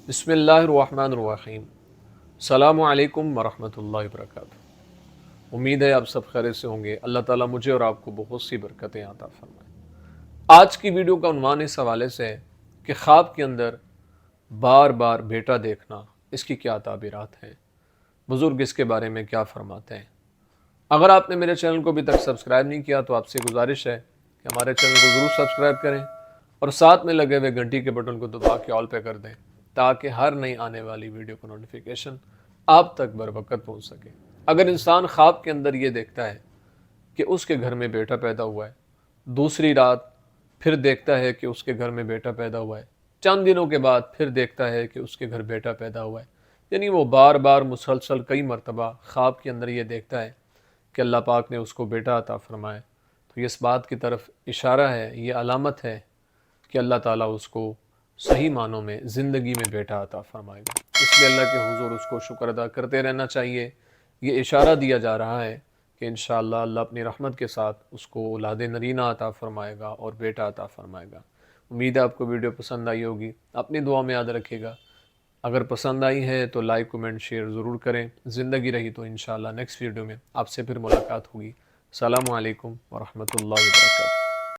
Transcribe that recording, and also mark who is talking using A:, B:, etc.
A: بسم اللہ الرحمن الرحیم۔ السلام علیکم ورحمۃ اللہ وبرکاتہ۔ امید ہے آپ سب خیریت سے ہوں گے۔ اللہ تعالیٰ مجھے اور آپ کو بہت سی برکتیں عطا فرمائے۔ آج کی ویڈیو کا عنوان اس حوالے سے ہے کہ خواب کے اندر بار بار بیٹا دیکھنا، اس کی کیا تعبیرات ہیں، بزرگ اس کے بارے میں کیا فرماتے ہیں۔ اگر آپ نے میرے چینل کو ابھی تک سبسکرائب نہیں کیا تو آپ سے گزارش ہے کہ ہمارے چینل کو ضرور سبسکرائب کریں اور ساتھ میں لگے ہوئے گھنٹی کے بٹن کو دبا کے آل پہ کر دیں تاکہ ہر نئی آنے والی ویڈیو کو نوٹیفیکیشن آپ تک بر وقت پہنچ سکے۔ اگر انسان خواب کے اندر یہ دیکھتا ہے کہ اس کے گھر میں بیٹا پیدا ہوا ہے، دوسری رات پھر دیکھتا ہے کہ اس کے گھر میں بیٹا پیدا ہوا ہے، چند دنوں کے بعد پھر دیکھتا ہے کہ اس کے گھر بیٹا پیدا ہوا ہے، یعنی وہ بار بار مسلسل کئی مرتبہ خواب کے اندر یہ دیکھتا ہے کہ اللہ پاک نے اس کو بیٹا عطا فرمائے، تو یہ اس بات کی طرف اشارہ ہے، یہ علامت ہے کہ اللہ تعالیٰ اس کو صحیح معنوں میں زندگی میں بیٹا عطا فرمائے گا۔ اس لیے اللہ کے حضور اس کو شکر ادا کرتے رہنا چاہیے۔ یہ اشارہ دیا جا رہا ہے کہ انشاءاللہ اللہ اپنی رحمت کے ساتھ اس کو اولاد نرینہ عطا فرمائے گا اور بیٹا عطا فرمائے گا۔ امید ہے آپ کو ویڈیو پسند آئی ہوگی، اپنی دعا میں یاد رکھے گا۔ اگر پسند آئی ہے تو لائک کومنٹ شیئر ضرور کریں۔ زندگی رہی تو انشاءاللہ نیکسٹ ویڈیو میں آپ سے پھر ملاقات ہوگی۔ السلام علیکم ورحمۃ اللہ وبرکاتہ۔